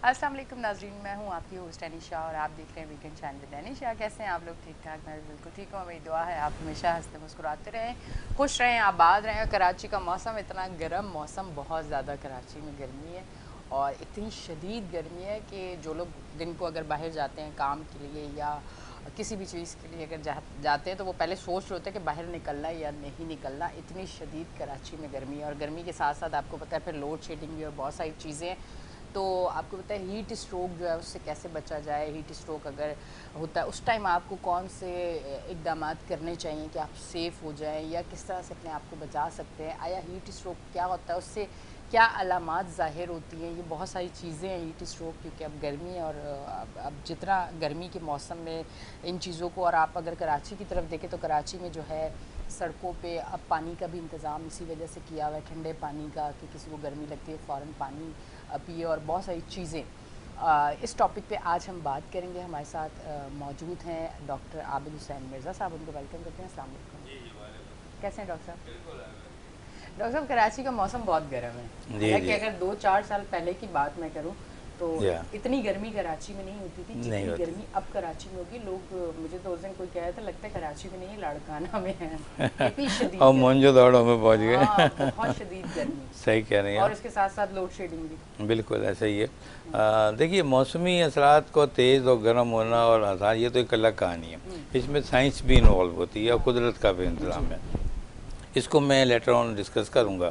अस्सलाम वालेकुम नाज़रीन, मैं हूँ आपकी होस्ट अनीशा और आप देख रहे हैं वीकेंड चैनल विद अनीशा। कैसे हैं आप लोग? ठीक ठाक? मैं भी बिल्कुल ठीक हूँ। मेरी दुआ है आप हमेशा हंसते मुस्कुराते रहें, खुश रहें, आबाद रहें। कराची का मौसम इतना गर्म मौसम, बहुत ज़्यादा कराची में गर्मी है और इतनी शदीद गर्मी है कि जो लोग दिन को अगर बाहर जाते हैं काम के लिए या किसी भी चीज़ के लिए अगर जाते हैं तो वो पहले सोच रहे होते हैं कि बाहर निकलना है या नहीं निकलना। इतनी शदीद कराची में गर्मी है और गर्मी के साथ साथ आपको पता है फिर लोड शेडिंग भी और बहुत सारी चीज़ें। तो आपको पता है हीट स्ट्रोक जो है उससे कैसे बचा जाए। हीट स्ट्रोक अगर होता है उस टाइम आपको कौन से इकदाम करने चाहिए कि आप सेफ़ हो जाएं या किस तरह से अपने आप को बचा सकते हैं। आया हीट स्ट्रोक क्या होता है, उससे क्या अलामात ज़ाहिर होती हैं, ये बहुत सारी चीज़ें हैं हीट स्ट्रोक, क्योंकि अब गर्मी है और अब जितना गर्मी के मौसम में इन चीज़ों को। और आप अगर कराची की तरफ देखें तो कराची में जो है सड़कों पे अब पानी का भी इंतज़ाम इसी वजह से किया हुआ है, ठंडे पानी का, कि किसी को गर्मी लगती है फ़ौरन पानी पिए और बहुत सारी चीज़ें। इस टॉपिक पे आज हम बात करेंगे। हमारे साथ मौजूद हैं डॉक्टर आबिद हुसैन मिर्ज़ा साहब, उनको वेलकम करते हैं। अस्सलाम वालेकुम। कैसे हैं डॉक्टर साहब? डॉक्टर साहब, कराची का मौसम बहुत गर्म है। हालांकि अगर 2-4 साल पहले की बात मैं करूं तो इतनी गर्मी कराची में नहीं होती थी जितनी गर्मी अब कराची में होगी। लोग मुझे तो उस दिन कोई कह रहा था लगता है कराची में नहीं लाड़काना में है, इतनी शदीद और मोहनजोदड़ो में पहुंच गए। बहुत शदीद गर्मी। सही कह रही हैं और इसके साथ साथ लोड शेडिंग भी। बिल्कुल ऐसा ही है। देखिए, मौसमी असरात को तेज़ और गर्म होना और आसान, ये तो एक अलग कहानी है। इसमें साइंस भी इन्वॉल्व होती है और कुदरत का भी इंतज़ाम है। इसको मैं लेटर ऑन डिस्कस करूँगा।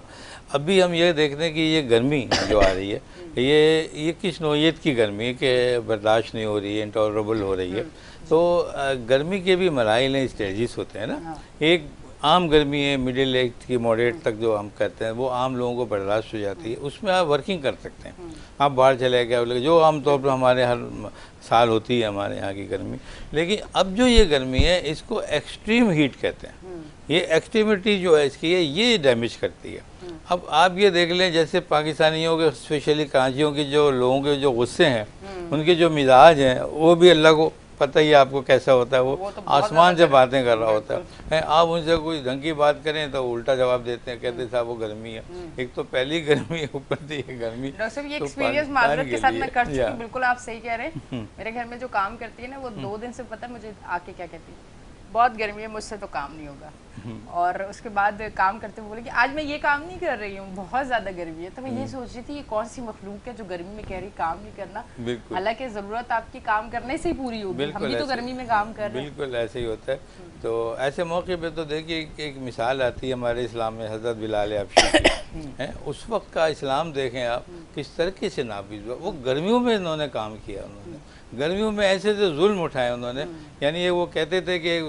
अभी हम ये देखते हैं कि ये गर्मी जो आ रही है ये किस नौइयत की गर्मी है कि बर्दाश्त नहीं हो रही है, इंटॉलरेबल हो रही है। तो गर्मी के भी मराइल हैं, स्टेजेस होते हैं ना। एक आम गर्मी है, मिडिल एज की, मॉडरेट तक जो हम कहते हैं, वो आम लोगों को बर्दाश्त हो जाती है। उसमें आप वर्किंग कर सकते हैं, आप बाहर चले गए, जो आमतौर पर हमारे हर साल होती है हमारे यहाँ की गर्मी। लेकिन अब जो ये गर्मी है इसको एक्सट्रीम हीट कहते हैं। ये एक्सट्रीमिटी जो है इसकी ये डैमेज करती है। अब आप ये देख लें, जैसे पाकिस्तानियों के, स्पेशली कराचियों के जो लोगों के जो गुस्से हैं, उनके जो मिजाज हैं, वो भी अल्लाह को पता ही आपको कैसा होता है। वो तो आसमान से बातें कर रहा होता है। आप उनसे कोई ढंग की बात करें तो उल्टा जवाब देते हैं, कहते साहब वो गर्मी है। एक तो पहली गर्मी, ऊपर से ये गर्मी। ये एक्सपीरियंस माजरत के साथ मैं कर चुकी हूं। बिल्कुल आप सही कह रहे हैं। मेरे घर में जो काम करती है ना, वो 2 दिन से पता है मुझे आके क्या कहती है, बहुत गर्मी है, मुझसे तो काम नहीं होगा। और उसके बाद काम करते हुए बोले कि आज मैं ये काम नहीं कर रही हूँ, बहुत ज़्यादा गर्मी है। तो मैं ये सोच रही थी ये कौन सी मखलूक है जो गर्मी में कह रही काम नहीं करना। हालांकि ज़रूरत आपकी काम करने से ही पूरी होगी, हम भी तो गर्मी में काम कर रहे हैं। बिल्कुल ऐसे ही होता है। तो ऐसे मौके पे तो देखिए एक मिसाल आती है हमारे इस्लाम में, हज़रत बिलाल हबशी की है। उस वक्त का इस्लाम देखें आप किस तरीके से नाफिज हुआ। वो गर्मियों में इन्होंने काम किया, उन्होंने गर्मियों में ऐसे से जुल्म उठाए उन्होंने। यानी ये वो कहते थे कि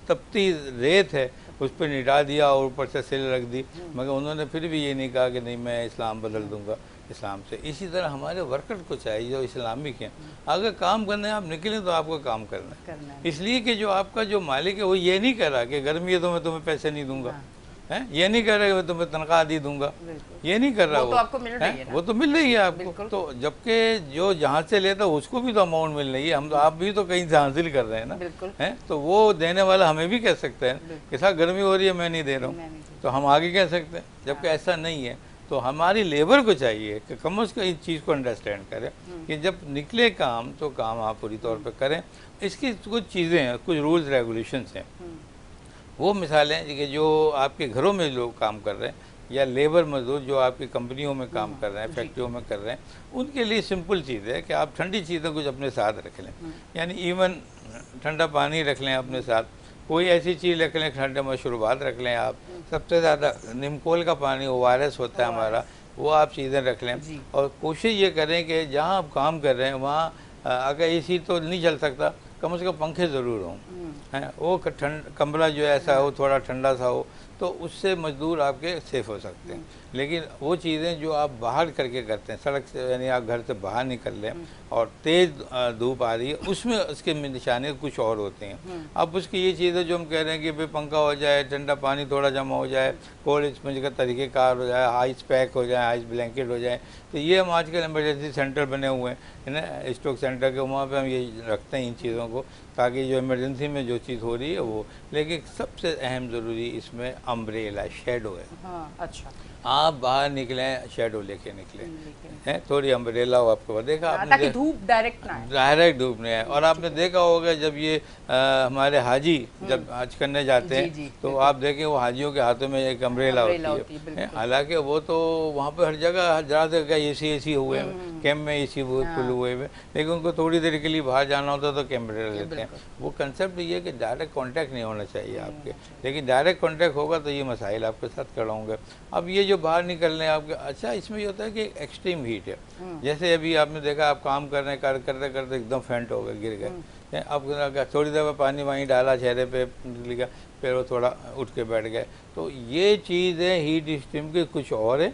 तपती रेत है, उस पर निटा दिया और ऊपर से सिल रख दी, मगर उन्होंने फिर भी ये नहीं कहा कि नहीं मैं इस्लाम बदल दूंगा इस्लाम से। इसी तरह हमारे वर्कर को चाहिए जो इस्लामिक हैं, अगर काम करना है आप निकलें तो आपको काम करना है। इसलिए कि जो आपका जो मालिक है वो ये नहीं कह रहा कि गर्मी है तो मैं तुम्हें पैसे नहीं दूंगा, है ये नहीं कर रहा कि मैं तुम्हें तनख्वाह दी दूंगा, ये नहीं कर रहा। वो तो आपको मिल रही है ना? वो तो मिल रही है आपको। तो जबकि जो जहाँ से लेता उसको भी तो अमाउंट मिल रही है, हम तो आप भी तो कहीं से हासिल कर रहे हैं ना, है। तो वो देने वाला हमें भी कह सकते हैं कि साहब गर्मी हो रही है मैं नहीं दे रहा हूँ, तो हम आगे कह सकते हैं। जबकि ऐसा नहीं है। तो हमारी लेबर को चाहिए कि कम अज़ कम इस चीज़ को अंडरस्टैंड करें कि जब निकले काम तो काम आप पूरी तौर पर करें। इसकी कुछ चीज़ें हैं, कुछ रूल्स रेगुलेशंस हैं। वो मिसालें कि जो आपके घरों में लोग काम कर रहे हैं या लेबर मजदूर जो आपकी कंपनियों में काम कर रहे हैं, फैक्ट्रियों में कर रहे हैं, उनके लिए सिंपल चीज़ है कि आप ठंडी चीज़ें कुछ अपने साथ रख लें। यानी इवन ठंडा पानी रख लें अपने साथ, कोई ऐसी चीज़ रख लें, ठंडे मशरूबात रख लें आप। सबसे ज़्यादा नीमकोल का पानी ORS होता है हमारा, वो आप चीज़ें रख लें। और कोशिश ये करें कि जहाँ आप काम कर रहे हैं वहाँ अगर AC तो नहीं चल सकता, कम से कम पंखे ज़रूर हों, हैं। वो कमरा जो ऐसा हो, थोड़ा ठंडा सा हो, तो उससे मजदूर आपके सेफ हो सकते हैं। लेकिन वो चीज़ें जो आप बाहर करके करते हैं, सड़क से, यानी आप घर से बाहर निकल रहे हैं और तेज़ धूप आ रही है, उसमें उसके निशाने कुछ और होते हैं। अब उसकी ये चीज़ें जो हम कह रहे हैं कि भाई पंखा हो जाए, ठंडा पानी थोड़ा जमा हो जाए, कोल्ड स्पंज का तरीक़ेकार हो जाए, आइस पैक हो जाए, आइस ब्लैंकेट हो जाए, तो ये हम आजकल इमरजेंसी सेंटर बने हुए हैं, है ना, स्ट्रोक सेंटर के, वहाँ पे हम ये रखते हैं इन चीज़ों को, ताकि जो इमरजेंसी में जो चीज़ हो रही है वो। लेकिन सबसे अहम ज़रूरी इसमें अम्ब्रेला शेडो है। हाँ, अच्छा। आप बाहर निकले शेडो लेके निकले हैं, थोड़ी अम्ब्रेला हो आपको देखा आपने, ताकि धूप डायरेक्ट ना आए, डायरेक्ट धूप नहीं आए। और आपने देखा होगा जब ये हमारे हाजी जब हज करने जाते हैं तो आप देखें वो हाजियों के हाथों में एक अम्ब्रेला होती है। हालांकि वो तो वहाँ पे हर जगह ज़्यादा जगह एसी हुए हैं, कैंप में एसी फुल हुए हुए, लेकिन उनको थोड़ी देर के लिए बाहर जाना होता है तो कैमरे लेते हैं। वो कंसेप्ट ये है कि डायरेक्ट कांटेक्ट नहीं होना चाहिए आपके, लेकिन डायरेक्ट कांटेक्ट होगा तो ये मसाइल आपके साथ खड़ा होंगे। अब ये जो बाहर निकल रहे हैं आपके, अच्छा इसमें ये होता है कि एक्सट्रीम हीट है, जैसे अभी आपने देखा आप काम कर रहे हैं, करते करते एकदम फेंट हो गए, गिर गए, अब थोड़ी देर में पानी वानी डाला चेहरे पे लिखा, फिर वो थोड़ा उठ के बैठ गए। तो ये चीज़ है हीट स्ट्रीम की कुछ और है,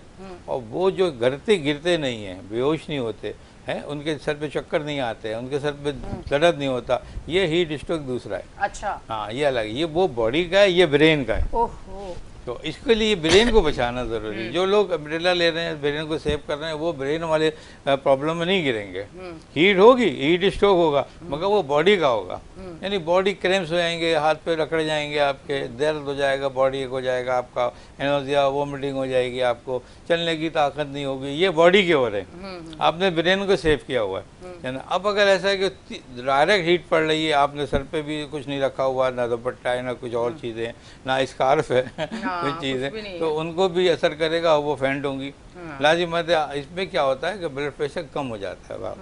और वो जो गिरते नहीं हैं, बेहोश नहीं होते हैं, उनके सर पे चक्कर नहीं आते हैं, उनके सर पे दर्द नहीं होता, ये हीट स्ट्रोक दूसरा है। अच्छा, हाँ ये अलग, ये वो बॉडी का है, ये ब्रेन का है। ओहो। तो इसके लिए ब्रेन को बचाना ज़रूरी है। जो लोग अम्ब्रेला ले रहे हैं, ब्रेन को सेव कर रहे हैं, वो ब्रेन वाले प्रॉब्लम में नहीं गिरेंगे। हीट होगी, हीट स्ट्रोक होगा, मगर वो बॉडी का होगा, यानी बॉडी क्रैम्प्स हो जाएंगे, हाथ पे रखड़ जाएंगे आपके, दर्द हो जाएगा, बॉडी हो जाएगा आपका, एनोजिया वोमिटिंग हो जाएगी, आपको चलने की ताकत नहीं होगी, ये बॉडी के हो रहे हैं। आपने ब्रेन को सेव किया हुआ है ना। अब अगर ऐसा है कि डायरेक्ट हीट पड़ रही है, आपने सर पे भी कुछ नहीं रखा हुआ, ना दुपट्टा है, ना कुछ और चीज़ें, ना स्कार्फ है, कुछ चीज़ें, तो उनको भी असर करेगा, वो फेंट होंगी लाजिमत है। इसमें क्या होता है कि ब्लड प्रेशर कम हो जाता है,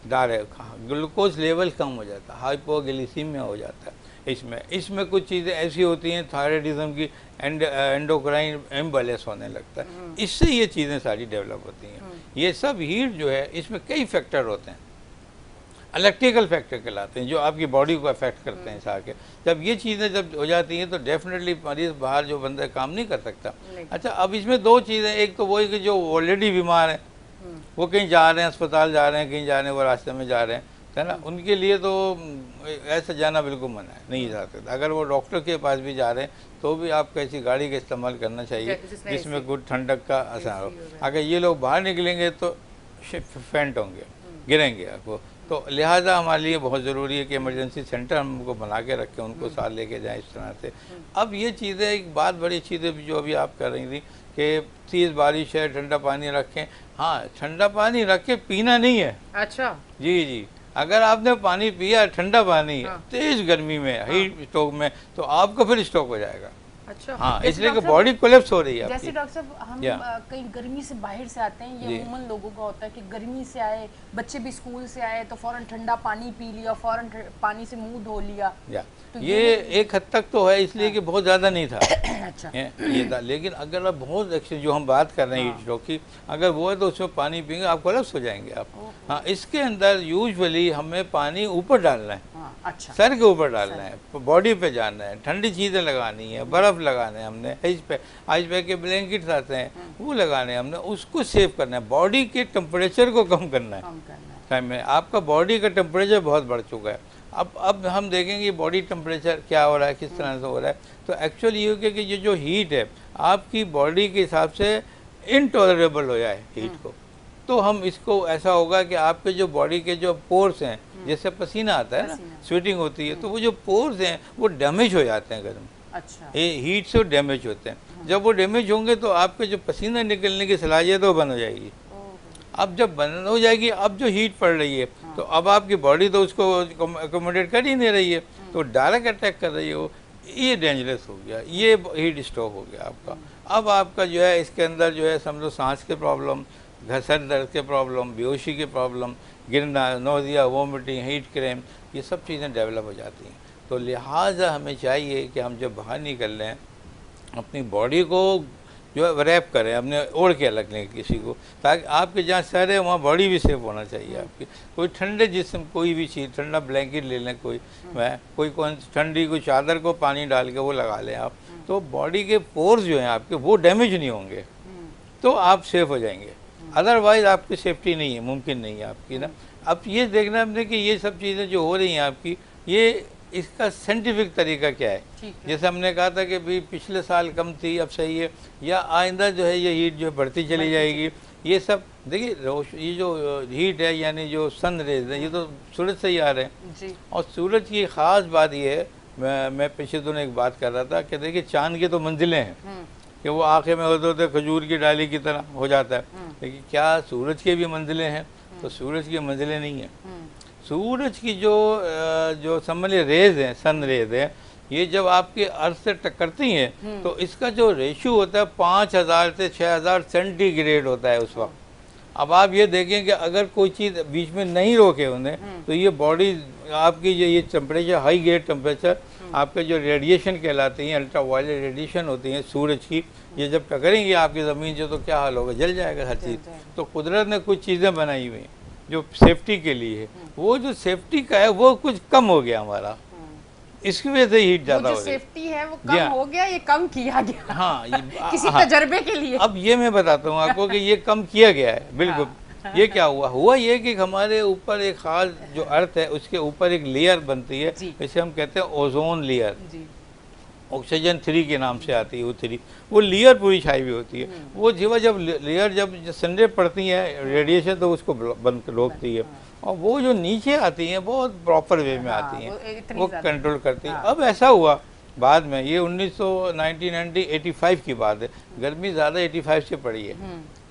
डायरेक्ट ग्लूकोज लेवल कम हो जाता है, हाइपोग्लिसीमिया हो जाता है। इसमें कुछ चीज़ें ऐसी होती हैं, थायराइडिज्म की एंडोक्राइन इम्बैलेंस होने लगता है, इससे ये चीज़ें सारी डेवलप होती हैं। ये सब हीट जो है, इसमें कई फैक्टर होते हैं, इलेक्ट्रिकल फैक्टर कहलाते हैं, जो आपकी बॉडी को अफेक्ट करते हैं साके। जब ये चीज़ें जब हो जाती हैं तो डेफिनेटली मरीज बाहर जो बंदा काम नहीं कर सकता। अच्छा, अब इसमें दो चीज़ें, एक तो वही कि जो ऑलरेडी बीमार हैं, वो कहीं जा रहे हैं, अस्पताल जा रहे हैं, कहीं जा रहे हैं, वो रास्ते में जा रहे हैं, है ना, उनके लिए तो ऐसा जाना बिल्कुल मना है, नहीं जा सकता। अगर वो डॉक्टर के पास भी जा रहे हैं तो भी आपको ऐसी गाड़ी का इस्तेमाल करना चाहिए जिसमें कुछ ठंडक का असर हो। अगर ये लोग बाहर निकलेंगे तो फेंट होंगे, गिरेंगे आपको। तो लिहाजा हमारे लिए बहुत ज़रूरी है कि इमरजेंसी सेंटर हमको बना के रखें, उनको साथ लेके जाएं इस तरह से। अब ये चीज़ें, एक बात बड़ी चीज़ें जो अभी आप कर रही थी कि तेज़ बारिश है, ठंडा पानी रखें। हाँ, ठंडा पानी रख के पीना नहीं है। अच्छा, जी, अगर आपने पानी पिया ठंडा पानी तेज गर्मी में, हीट स्ट्रोक में, तो आपको फिर स्ट्रोक हो जाएगा। अच्छा, हाँ, इसलिए कि बॉडी कोलैप्स हो रही है। जैसे डॉक्टर साहब हम कहीं गर्मी से बाहर से आते हैं, ये अमूमन लोगों का होता है कि गर्मी से आए, बच्चे भी स्कूल से आए तो फौरन ठंडा पानी पी लिया, फौरन पानी से मुंह धो लिया। तो ये एक हद तक तो है, इसलिए कि बहुत ज़्यादा नहीं था। अच्छा, ये था, लेकिन अगर आप बहुत अच्छे जो हम बात कर रहे हैं हीट स्ट्रोक की, अगर वो है तो उसमें पानी पिएंगे आप कोलैप्स हो जाएंगे आप। हाँ, इसके अंदर यूजुअली हमें पानी ऊपर डालना है। अच्छा, सर के ऊपर डालना है, बॉडी पे जाना है, ठंडी चीज़ें लगानी है, बर्फ़ लगाना है हमने, आइस पैक के ब्लैंकेट्स आते हैं वो लगाने हैं हमने, उसको सेव करना है, बॉडी के टेम्परेचर को कम करना है। टाइम में आपका बॉडी का टेम्परेचर बहुत बढ़ चुका है। अब हम देखेंगे बॉडी टेम्परेचर क्या हो रहा है, किस तरह से हो रहा है। तो एक्चुअली ये कि ये जो हीट है आपकी बॉडी के हिसाब से इनटॉलरेबल हो जाए हीट को, तो हम इसको ऐसा होगा कि आपके जो बॉडी के जो पोर्स हैं, जैसे पसीना आता है ना, स्वेटिंग होती है, तो वो जो पोर्स हैं वो डैमेज हो जाते हैं गर्म। अच्छा, ये हीट से डैमेज होते हैं। जब वो डैमेज होंगे तो आपके जो पसीना निकलने की सलाहियत वो बंद हो जाएगी। अब जब बंद हो जाएगी, अब जो हीट पड़ रही है तो अब आपकी बॉडी तो उसको अकोमोडेट कर ही नहीं रही है, तो डायरेक्ट अटैक कर रही है वो, ये डेंजरस हो गया, ये हीट स्ट्रोक हो गया आपका। अब आपका जो है इसके अंदर जो है समझो सांस के प्रॉब्लम, सर दर्द के प्रॉब्लम, बेहोशी के प्रॉब्लम, गिरना, नोजिया, वोमिटिंग, हीट क्रैम्प, ये सब चीज़ें डेवलप हो जाती हैं। तो लिहाजा हमें चाहिए कि हम जब बाहर निकल रहे हैं अपनी बॉडी को जो है रैप करें, अपने ओढ़ के अलग लें किसी को, ताकि आपके जहाँ सर है वहाँ बॉडी भी सेफ होना चाहिए आपकी। कोई ठंडे जिस्म, कोई भी चीज़, ठंडा ब्लैंकेट ले लें, कोई कौन ठंडी कोई चादर को पानी डाल के वो लगा लें आप, तो बॉडी के पोर्स जो हैं आपके वो डैमेज नहीं होंगे, तो आप सेफ हो जाएंगे। अदरवाइज़ आपकी सेफ्टी नहीं है, मुमकिन नहीं है आपकी ना। अब ये देखना हमने कि ये सब चीज़ें जो हो रही हैं आपकी, ये इसका साइंटिफिक तरीका क्या है। जैसे हमने कहा था कि भाई पिछले साल कम थी, अब सही है, या आइंदा जो है ये हीट जो बढ़ती चली जाएगी। ये सब देखिए, ये जो हीट है यानी जो सन रेज है, ये तो सूरज से ही आ रहे हैं, और सूरज की ख़ास बात ये है मैं पिछले दिनों एक बात कर रहा था कि देखिए चांद की तो मंजिलें हैं कि वो आंखें में होते होते खजूर की डाली की तरह हो जाता है, लेकिन क्या सूरज की भी मंजिलें हैं? तो सूरज की मंजिलें नहीं है। सूरज की जो समझिए रेज हैं, सन रेज हैं, ये जब आपके अर्थ से टकरती हैं तो इसका जो रेशियो होता है 5000 से 6000 सेंटीग्रेड होता है उस वक्त। अब आप ये देखें कि अगर कोई चीज़ बीच में नहीं रोके उन्हें तो ये बॉडी आपकी जो ये टेम्परेचर, हाई ग्रेड टेम्परेचर, आपके जो रेडिएशन कहलाती हैं, अल्ट्रा वायलेट रेडिएशन होती हैं सूरज की, ये जब टकरेंगी आपकी ज़मीन से तो क्या हाल होगा, जल जाएगा हर चीज़। तो कुदरत ने कुछ चीज़ें बनाई हुई हैं जो सेफ्टी के लिए है, वो जो सेफ्टी का है वो कुछ कम हो गया हमारा, इसकी वजह से हीट ज्यादा हो रही है। सेफ्टी है वो कम हो गया, ये कम किया गया। हाँ, किसी तजर्बे के लिए। अब ये मैं बताता हूँ आपको कि ये कम किया गया है, बिल्कुल। ये क्या हुआ ये कि हमारे ऊपर एक खास जो अर्थ है उसके ऊपर एक लेयर बनती है, इसे हम कहते हैं ओजोन लेयर, ऑक्सीजन 3 के नाम से आती है वो 3, वो लेयर पूरी छाई हुई होती है। वो जब लेयर जब सनरे पड़ती है रेडिएशन तो उसको बंद रोकती है, और वो जो नीचे आती हैं बहुत प्रॉपर वे में आती हैं, वो कंट्रोल करती है। अब ऐसा हुआ बाद में, ये 1985 की बात है, गर्मी ज़्यादा 85 से पड़ी है,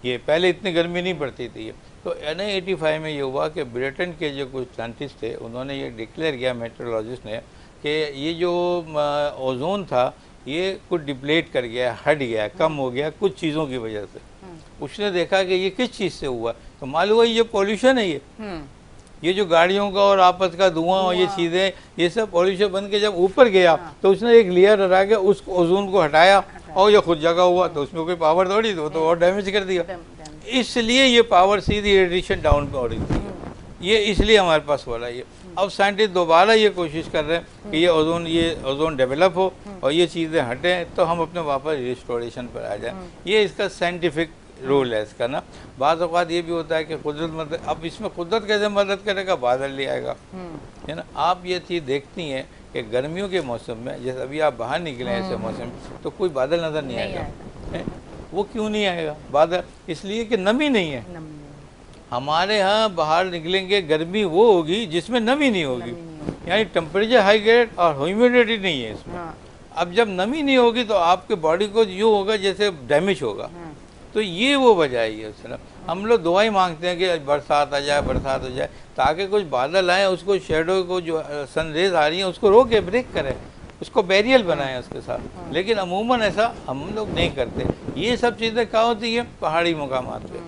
ये पहले इतनी गर्मी नहीं पड़ती थी। तो 85 में ये हुआ कि ब्रिटेन के जो कुछ साइंटिस्ट थे उन्होंने ये डिक्लेयर किया, मेट्रोलॉजिस्ट ने, कि ये जो ओजोन था ये कुछ डिप्लेट कर गया, हट गया, कम हो गया कुछ चीज़ों की वजह से। उसने देखा कि ये किस चीज़ से हुआ, तो मालूम हुआ ये पॉल्यूशन है, ये जो गाड़ियों का और आपस का धुआं और ये चीज़ें, ये सब पॉल्यूशन बन के जब ऊपर गया तो उसने एक लेयर हटा के उस ओजोन को हटाया और ये खुद जगह हुआ, तो उसमें कोई पावर थोड़ी थी, तो और डैमेज कर दिया। इसलिए ये पावर सीधी रेडिएशन डाउन पे हो रही थी, ये इसलिए हमारे पास हो रहा है। अब साइंटिस्ट दोबारा ये कोशिश कर रहे हैं कि ये ओजोन डेवलप हो और ये चीज़ें हटें तो हम अपने वापस रिस्टोरेशन पर आ जाएं। ये इसका साइंटिफिक रोल है इसका ना। बाज़ औक़ात ये भी होता है कि कुदरत मदद, अब इसमें कुदरत कैसे मदद करेगा, बादल ले आएगा, है ना। आप ये चीज़ देखती हैं कि गर्मियों के मौसम में, जैसे अभी आप बाहर निकले हैं ऐसे मौसम में, तो कोई बादल नज़र नहीं आएगा। वो क्यों नहीं आएगा बादल? इसलिए कि नमी नहीं है। हमारे यहाँ बाहर निकलेंगे गर्मी वो होगी जिसमें नमी नहीं होगी, यानी टेम्परेचर हाई ग्रेड और ह्यूमिडिटी नहीं है इसमें। अब जब नमी नहीं होगी तो आपके बॉडी को यूँ होगा जैसे डैमेज होगा, तो ये वो वजह है। उसने हम लोग दुआई मांगते हैं कि बरसात आ जाए, बरसात हो जाए, ताकि कुछ बादल आए, उसको शेडो को जो सनरेज आ रही हैं उसको रोके, ब्रेक करें, उसको बैरियर बनाएं उसके साथ। लेकिन अमूमन ऐसा हम लोग नहीं करते। ये सब चीज़ें कहाँ होती हैं? पहाड़ी मुकामात पे।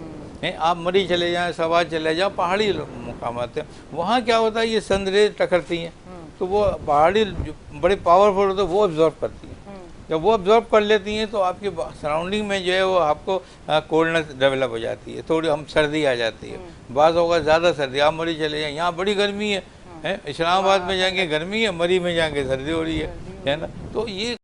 आप मरी चले जाएँ, सवाल चले जाओ, पहाड़ी मुकामात हैं, वहाँ क्या होता है, ये सनरेज टकरती हैं तो वो पहाड़ी बड़े पावरफुल होते हैं, वो ऑब्जॉर्व करती हैं। जब वो ऑब्जॉर्व कर लेती हैं तो आपके सराउंडिंग में जो है वो आपको कोल्डनेस डेवलप हो जाती है, थोड़ी हम सर्दी आ जाती है, बाज़ होगा ज़्यादा सर्दी। आप मरी चले जाएँ, यहाँ बड़ी गर्मी है, इस्लामाबाद में जाएंगे गर्मी है, मरी में जाएंगे सर्दी हो रही है ना। तो ये